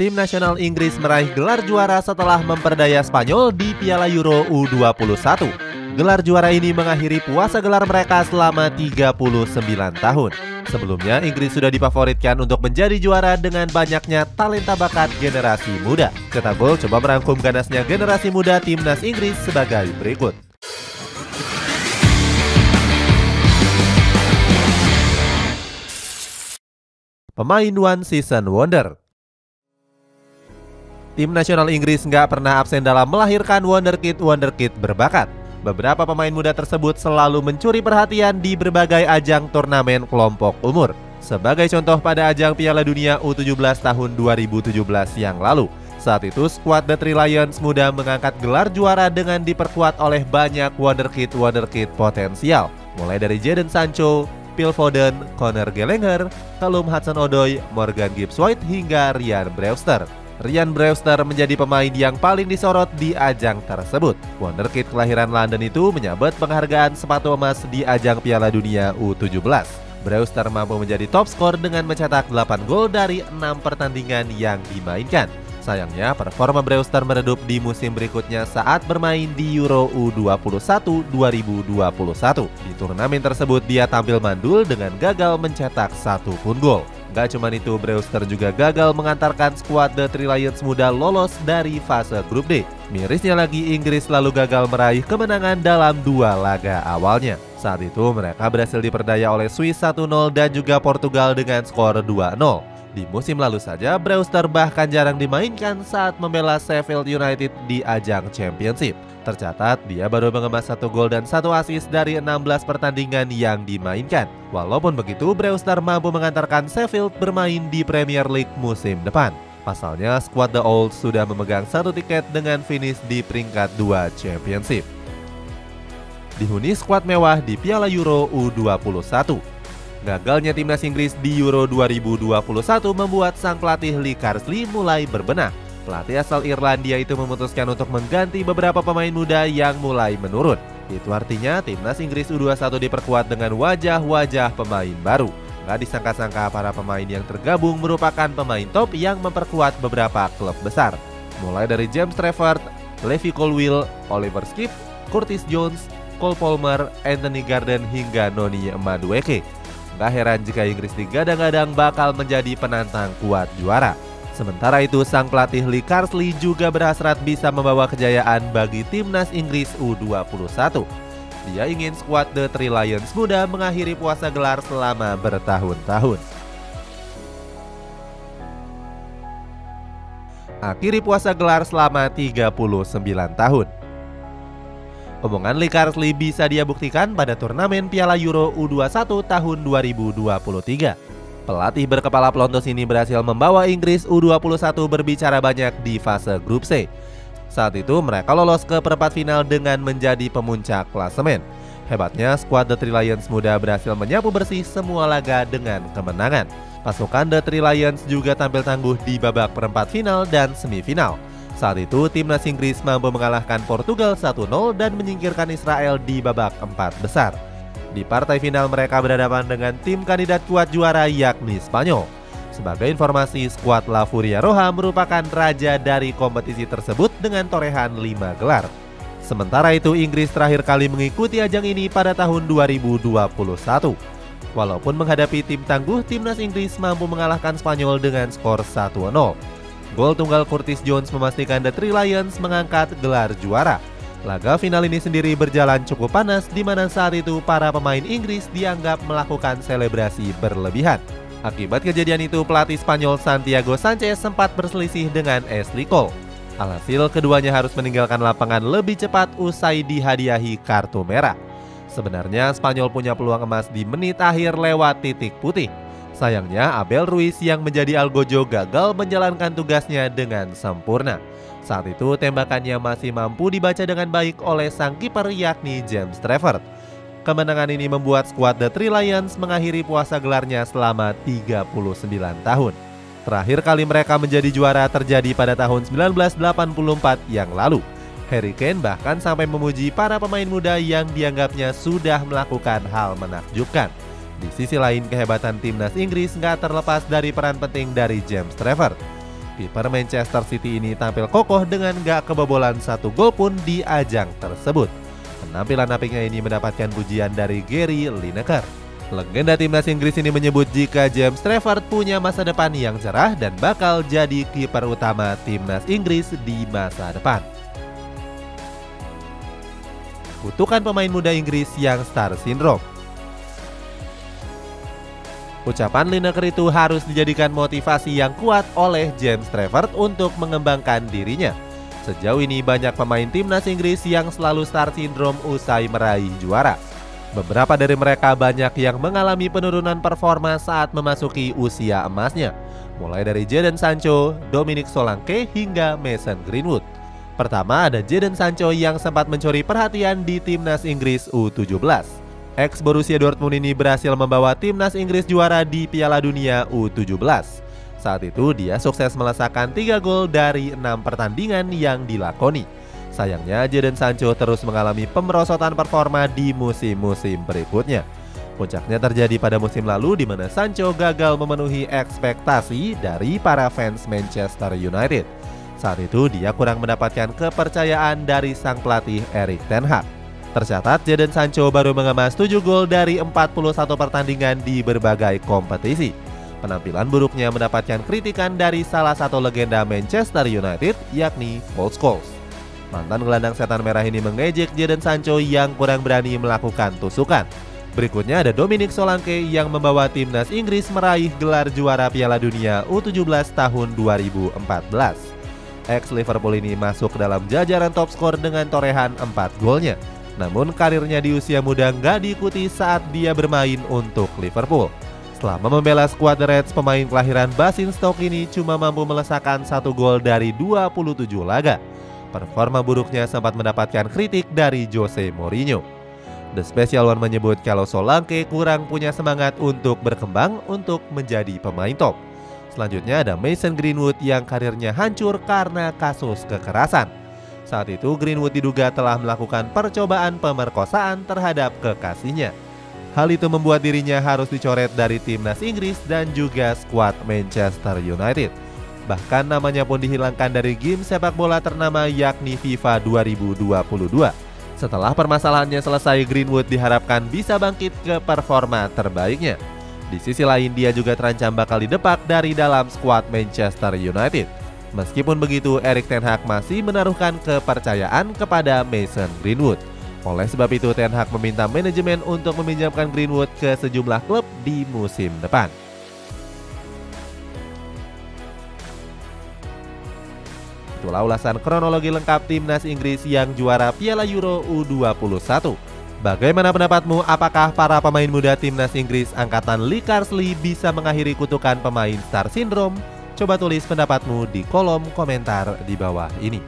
Tim nasional Inggris meraih gelar juara setelah memperdaya Spanyol di Piala Euro U21. Gelar juara ini mengakhiri puasa gelar mereka selama 39 tahun. Sebelumnya, Inggris sudah difavoritkan untuk menjadi juara dengan banyaknya talenta bakat generasi muda. Cetak Gol coba merangkum ganasnya generasi muda timnas Inggris sebagai berikut. Pemain One Season Wonder. Tim nasional Inggris nggak pernah absen dalam melahirkan wonderkid berbakat. Beberapa pemain muda tersebut selalu mencuri perhatian di berbagai ajang turnamen kelompok umur. Sebagai contoh pada ajang Piala Dunia U17 tahun 2017 yang lalu. Saat itu skuad The Three Lions muda mengangkat gelar juara dengan diperkuat oleh banyak wonderkid potensial. Mulai dari Jadon Sancho, Phil Foden, Conor Gallagher, Callum Hudson-Odoi, Morgan Gibbs-White hingga Ryan Brewster. Ryan Brewster menjadi pemain yang paling disorot di ajang tersebut. Wonderkid kelahiran London itu menyabet penghargaan sepatu emas di ajang Piala Dunia U17. Brewster mampu menjadi top skor dengan mencetak 8 gol dari 6 pertandingan yang dimainkan. Sayangnya, performa Brewster meredup di musim berikutnya saat bermain di Euro U21 2021. Di turnamen tersebut dia tampil mandul dengan gagal mencetak 1 pun gol. Gak cuma itu, Brewster juga gagal mengantarkan skuad The Three Lions muda lolos dari fase grup D. Mirisnya lagi, Inggris lalu gagal meraih kemenangan dalam 2 laga awalnya. Saat itu mereka berhasil diperdaya oleh Swiss 1-0 dan juga Portugal dengan skor 2-0. Di musim lalu saja, Brewster bahkan jarang dimainkan saat membela Sheffield United di ajang Championship. Tercatat, dia baru mengemas 1 gol dan 1 assist dari 16 pertandingan yang dimainkan. Walaupun begitu, Brewster mampu mengantarkan Sheffield bermain di Premier League musim depan. Pasalnya, skuad The Owls sudah memegang 1 tiket dengan finish di peringkat 2 Championship. Dihuni skuad mewah di Piala Euro U21. Gagalnya timnas Inggris di Euro 2021 membuat sang pelatih Lee Carsley mulai berbenah. Pelatih asal Irlandia itu memutuskan untuk mengganti beberapa pemain muda yang mulai menurun. Itu artinya timnas Inggris U21 diperkuat dengan wajah-wajah pemain baru. Gak disangka-sangka para pemain yang tergabung merupakan pemain top yang memperkuat beberapa klub besar. Mulai dari James Trafford, Levi Colwill, Oliver Skip, Curtis Jones, Cole Palmer, Anthony Gordon hingga Noni Madueke. Gak heran jika Inggris digadang-gadang bakal menjadi penantang kuat juara. Sementara itu, sang pelatih Lee Carsley juga berhasrat bisa membawa kejayaan bagi timnas Inggris U21. Dia ingin skuad The Three Lions muda mengakhiri puasa gelar selama bertahun-tahun. Akhiri puasa gelar selama 39 tahun. Omongan Lee Carsley bisa dia buktikan pada turnamen Piala Euro U21 tahun 2023. Pelatih berkepala pelontos ini berhasil membawa Inggris U21 berbicara banyak di fase grup C. Saat itu mereka lolos ke perempat final dengan menjadi pemuncak klasemen. Hebatnya, skuad The Three Lions muda berhasil menyapu bersih semua laga dengan kemenangan. Pasukan The Three Lions juga tampil tangguh di babak perempat final dan semifinal. Saat itu timnas Inggris mampu mengalahkan Portugal 1-0 dan menyingkirkan Israel di babak 4 besar. Di partai final mereka berhadapan dengan tim kandidat kuat juara yakni Spanyol. Sebagai informasi, skuad La Furia Roja merupakan raja dari kompetisi tersebut dengan torehan 5 gelar. Sementara itu, Inggris terakhir kali mengikuti ajang ini pada tahun 2021. Walaupun menghadapi tim tangguh, timnas Inggris mampu mengalahkan Spanyol dengan skor 1-0. Gol tunggal Curtis Jones memastikan The Three Lions mengangkat gelar juara. Laga final ini sendiri berjalan cukup panas, di mana saat itu para pemain Inggris dianggap melakukan selebrasi berlebihan. Akibat kejadian itu, pelatih Spanyol Santiago Sanchez sempat berselisih dengan Ashley Cole. Alhasil, keduanya harus meninggalkan lapangan lebih cepat usai dihadiahi kartu merah. Sebenarnya Spanyol punya peluang emas di menit akhir lewat titik putih. Sayangnya, Abel Ruiz yang menjadi algojo gagal menjalankan tugasnya dengan sempurna. Saat itu tembakannya masih mampu dibaca dengan baik oleh sang kiper yakni James Trafford. Kemenangan ini membuat skuad The Three Lions mengakhiri puasa gelarnya selama 39 tahun. Terakhir kali mereka menjadi juara terjadi pada tahun 1984 yang lalu. Harry Kane bahkan sampai memuji para pemain muda yang dianggapnya sudah melakukan hal menakjubkan. Di sisi lain, kehebatan timnas Inggris nggak terlepas dari peran penting dari James Trafford. Kiper Manchester City ini tampil kokoh dengan gak kebobolan satu gol pun di ajang tersebut. Penampilan apiknya ini mendapatkan pujian dari Gary Lineker. Legenda timnas Inggris ini menyebut jika James Trafford punya masa depan yang cerah dan bakal jadi kiper utama timnas Inggris di masa depan. Kutukan pemain muda Inggris yang star syndrome. Ucapan Lineker itu harus dijadikan motivasi yang kuat oleh James Trafford untuk mengembangkan dirinya. Sejauh ini banyak pemain timnas Inggris yang selalu star syndrome usai meraih juara. Beberapa dari mereka banyak yang mengalami penurunan performa saat memasuki usia emasnya, mulai dari Jadon Sancho, Dominic Solanke, hingga Mason Greenwood. Pertama ada Jadon Sancho yang sempat mencuri perhatian di timnas Inggris U17. Ex Borussia Dortmund ini berhasil membawa timnas Inggris juara di Piala Dunia U17. Saat itu dia sukses melesakkan 3 gol dari 6 pertandingan yang dilakoni. Sayangnya Jadon Sancho terus mengalami pemerosotan performa di musim-musim berikutnya. Puncaknya terjadi pada musim lalu di mana Sancho gagal memenuhi ekspektasi dari para fans Manchester United. Saat itu dia kurang mendapatkan kepercayaan dari sang pelatih Erik ten Hag. Tercatat Jadon Sancho baru mengemas 7 gol dari 41 pertandingan di berbagai kompetisi. Penampilan buruknya mendapatkan kritikan dari salah satu legenda Manchester United, yakni Paul Scholes. Mantan gelandang setan merah ini mengejek Jadon Sancho yang kurang berani melakukan tusukan. Berikutnya ada Dominic Solanke yang membawa timnas Inggris meraih gelar juara Piala Dunia U17 tahun 2014. Ex Liverpool ini masuk dalam jajaran top skor dengan torehan 4 golnya. Namun karirnya di usia muda nggak diikuti saat dia bermain untuk Liverpool. Selama membela skuad The Reds, pemain kelahiran Basingstoke ini cuma mampu melesakkan 1 gol dari 27 laga. Performa buruknya sempat mendapatkan kritik dari Jose Mourinho. The Special One menyebut kalau Solanke kurang punya semangat untuk berkembang untuk menjadi pemain top. Selanjutnya ada Mason Greenwood yang karirnya hancur karena kasus kekerasan. Saat itu Greenwood diduga telah melakukan percobaan pemerkosaan terhadap kekasihnya. Hal itu membuat dirinya harus dicoret dari timnas Inggris dan juga skuad Manchester United. Bahkan namanya pun dihilangkan dari game sepak bola ternama yakni FIFA 2022. Setelah permasalahannya selesai, Greenwood diharapkan bisa bangkit ke performa terbaiknya. Di sisi lain dia juga terancam bakal didepak dari dalam skuad Manchester United. Meskipun begitu, Erik ten Hag masih menaruhkan kepercayaan kepada Mason Greenwood. Oleh sebab itu ten Hag meminta manajemen untuk meminjamkan Greenwood ke sejumlah klub di musim depan. Itulah ulasan kronologi lengkap timnas Inggris yang juara Piala Euro U21. Bagaimana pendapatmu? Apakah para pemain muda timnas Inggris angkatan Lee Carsley bisa mengakhiri kutukan pemain star syndrome? Coba tulis pendapatmu di kolom komentar di bawah ini.